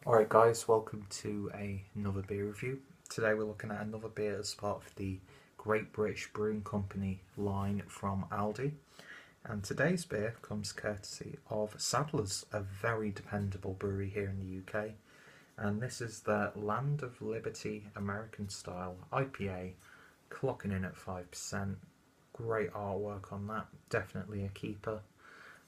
Alright guys, welcome to another beer review. Today we're looking at another beer as part of the Great British Brewing Company line from ALDI. And today's beer comes courtesy of Sadlers, a very dependable brewery here in the UK. And this is the Land of Liberty American Style IPA, clocking in at 5%. Great artwork on that, definitely a keeper.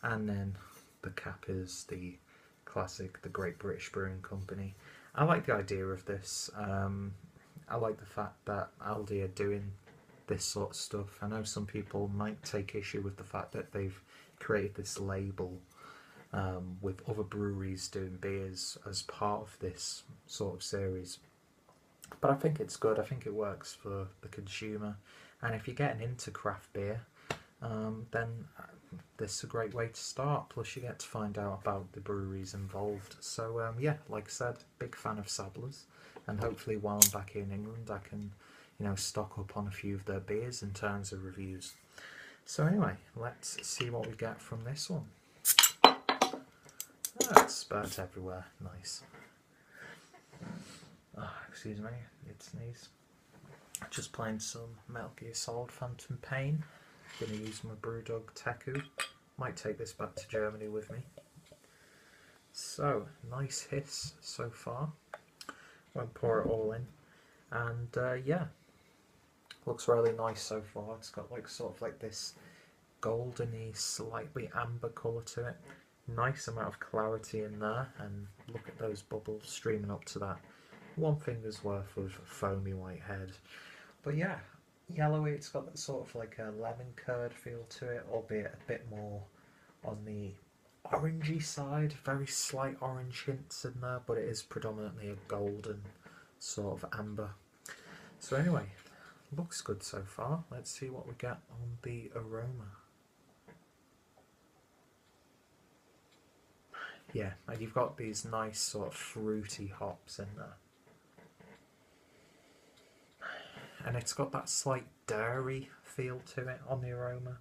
And then the cap is the classic, the Great British Brewing Company. I like the idea of this. I like the fact that ALDI are doing this sort of stuff. I know some people might take issue with the fact that they've created this label with other breweries doing beers as part of this sort of series. But I think it's good. I think it works for the consumer. And if you're getting into craft beer, then this is a great way to start. Plus you get to find out about the breweries involved. So yeah, like I said, big fan of Sadlers, and hopefully while I'm back here in England I can, stock up on a few of their beers in terms of reviews. So anyway, let's see what we get from this one. It's spurt everywhere. Nice. Excuse me, it sneeze. Just playing some Metal Gear Solid Phantom Pain. Gonna use my Brewdog Teku. Might take this back to Germany with me. So, nice hiss so far. Won't pour it all in. And yeah, looks really nice so far. It's got sort of this goldeny, slightly amber colour to it. Nice amount of clarity in there, and look at those bubbles streaming up to that one finger's worth of foamy white head. But yeah, yellowy, it's got that sort of a lemon curd feel to it, albeit a bit more on the orangey side. Very slight orange hints in there, but it is predominantly a golden sort of amber. So anyway, looks good so far. Let's see what we get on the aroma. Yeah, and you've got these nice sort of fruity hops in there. And it's got that slight dairy feel to it on the aroma.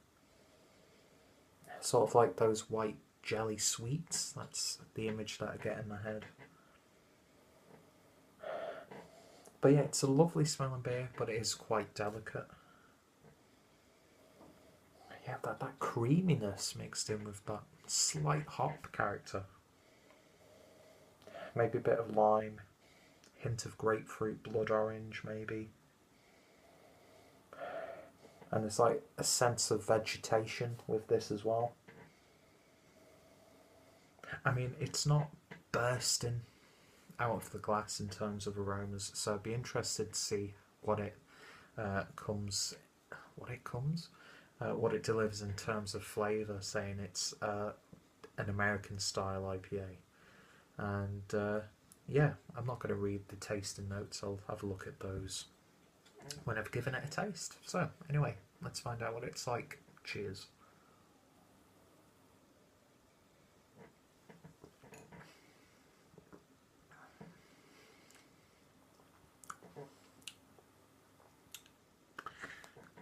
Sort of like those white jelly sweets. That's the image that I get in my head. But yeah, it's a lovely smelling beer, but it is quite delicate. Yeah, that creaminess mixed in with that slight hop character. Maybe a bit of lime, hint of grapefruit, blood orange maybe. And there's a sense of vegetation with this as well. I mean, it's not bursting out of the glass in terms of aromas, so I'd be interested to see what it delivers in terms of flavour, saying it's an American style IPA. And yeah, I'm not going to read the tasting notes, I'll have a look at those when I've given it a taste. So anyway, let's find out what it's like. Cheers.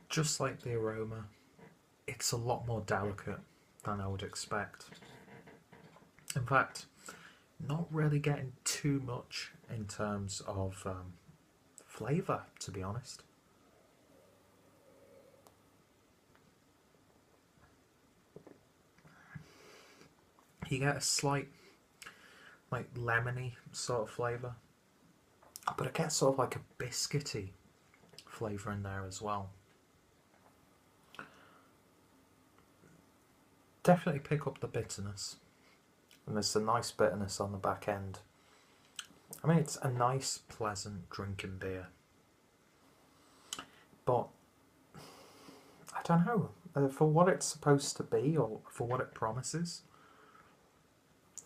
Just like the aroma, it's a lot more delicate than I would expect. In fact, not really getting too much in terms of flavour, to be honest. You get a slight lemony sort of flavour, but it gets sort of a biscuity flavour in there as well. Definitely pick up the bitterness, and there's a nice bitterness on the back end. I mean, it's a nice, pleasant drinking beer, but I don't know, for what it's supposed to be or for what it promises,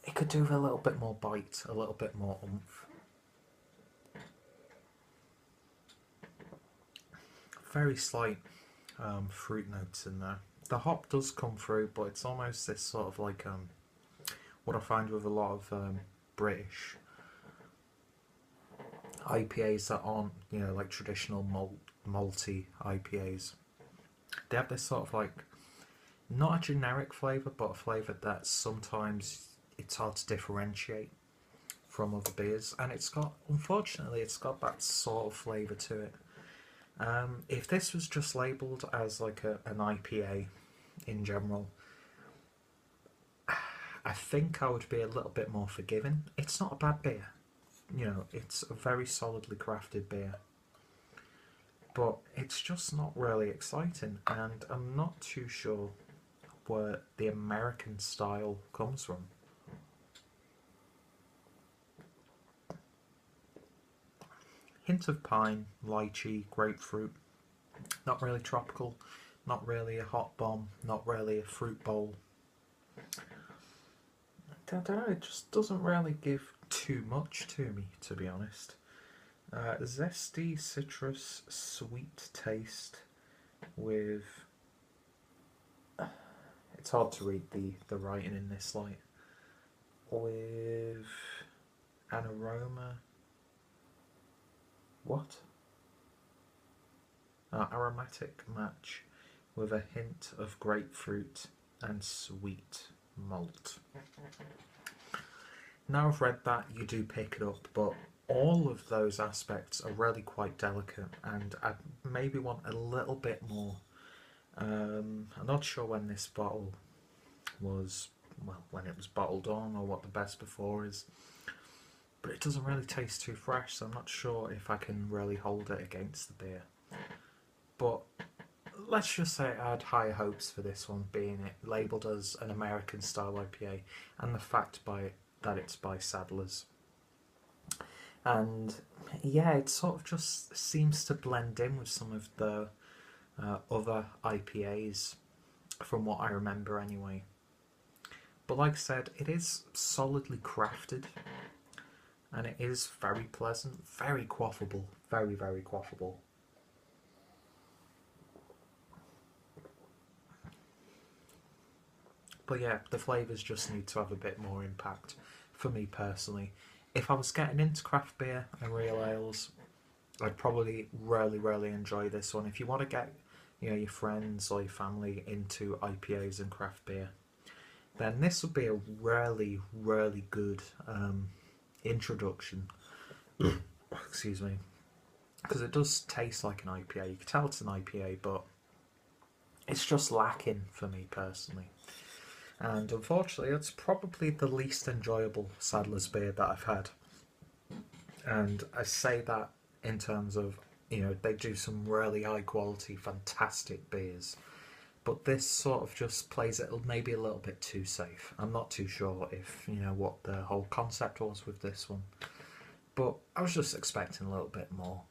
it could do with a little bit more bite, a little bit more oomph. Very slight fruit notes in there. The hop does come through, but it's almost this sort of what I find with a lot of British IPAs that aren't, traditional malty IPAs. They have this sort of not a generic flavour, but a flavour that sometimes it's hard to differentiate from other beers, and unfortunately, it's got that sort of flavour to it. If this was just labelled as like an IPA in general, I think I would be a little bit more forgiving. It's not a bad beer. It's a very solidly crafted beer. But it's just not really exciting, and I'm not too sure where the American style comes from. Hint of pine, lychee, grapefruit. Not really tropical, not really a hot bomb, not really a fruit bowl. I don't know, it just doesn't really give too much to me, to be honest. Zesty citrus sweet taste with... It's hard to read the writing in this light. With an aroma... What? Aromatic match with a hint of grapefruit and sweet malt. Now I've read that, you do pick it up, but all of those aspects are really quite delicate, and I maybe want a little bit more. I'm not sure when this bottle was, well, when it was bottled on, or what the best before is, but it doesn't really taste too fresh, so I'm not sure if I can really hold it against the beer. But let's just say I had higher hopes for this one, being it labelled as an American style IPA, and the fact that it's by Sadlers. And yeah, it sort of just seems to blend in with some of the other IPAs, from what I remember anyway. But like I said, it is solidly crafted, and it is very pleasant, very quaffable, very, very quaffable. But yeah, the flavours just need to have a bit more impact for me personally. If I was getting into craft beer and real ales, I'd probably really, really enjoy this one. If you want to get your friends or your family into IPAs and craft beer, then this would be a really, really good introduction. Excuse me. Because it does taste like an IPA. You can tell it's an IPA, but it's just lacking for me personally. And unfortunately, it's probably the least enjoyable Sadler's beer that I've had. And I say that in terms of, they do some really high quality, fantastic beers. But this sort of just plays it maybe a little bit too safe. I'm not too sure if, what the whole concept was with this one. But I was just expecting a little bit more.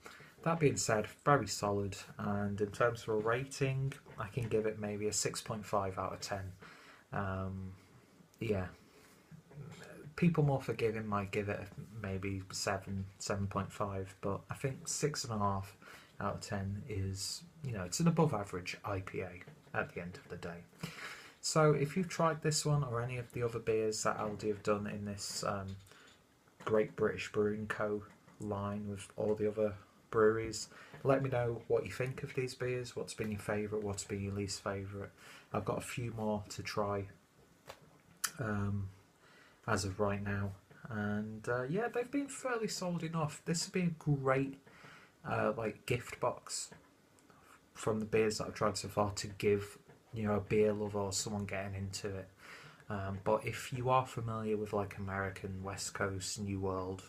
That being said, very solid. And in terms of a rating, I can give it maybe a 6.5 out of 10. Yeah, people more forgiving might give it maybe 7.5, but I think 6.5 out of 10 is, it's an above average IPA at the end of the day. So if you've tried this one or any of the other beers that ALDI have done in this Great British Brewing Co. line with all the other breweries, let me know what you think of these beers, what's been your favourite, what's been your least favourite. I've got a few more to try as of right now, and yeah, they've been fairly sold enough. This would be a great gift box from the beers that I've tried so far to give a beer lover or someone getting into it. But if you are familiar with American West Coast, New World,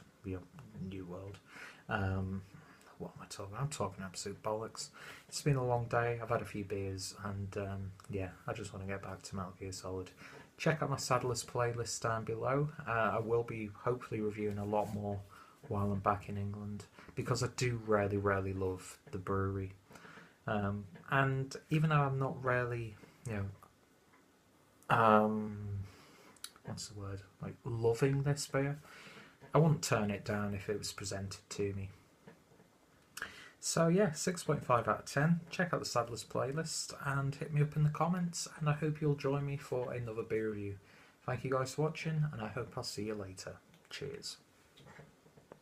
what am I talking? I'm talking absolute bollocks. It's been a long day. I've had a few beers, and yeah, I just want to get back to Metal Gear Solid. Check out my Sadlers playlist down below. I will be hopefully reviewing a lot more while I'm back in England, because I do really, really love the brewery. And even though I'm not really, what's the word? Loving this beer, I wouldn't turn it down if it was presented to me. So yeah, 6.5 out of 10. Check out the Sadlers playlist and hit me up in the comments, and I hope you'll join me for another beer review. Thank you guys for watching, and I hope I'll see you later. Cheers.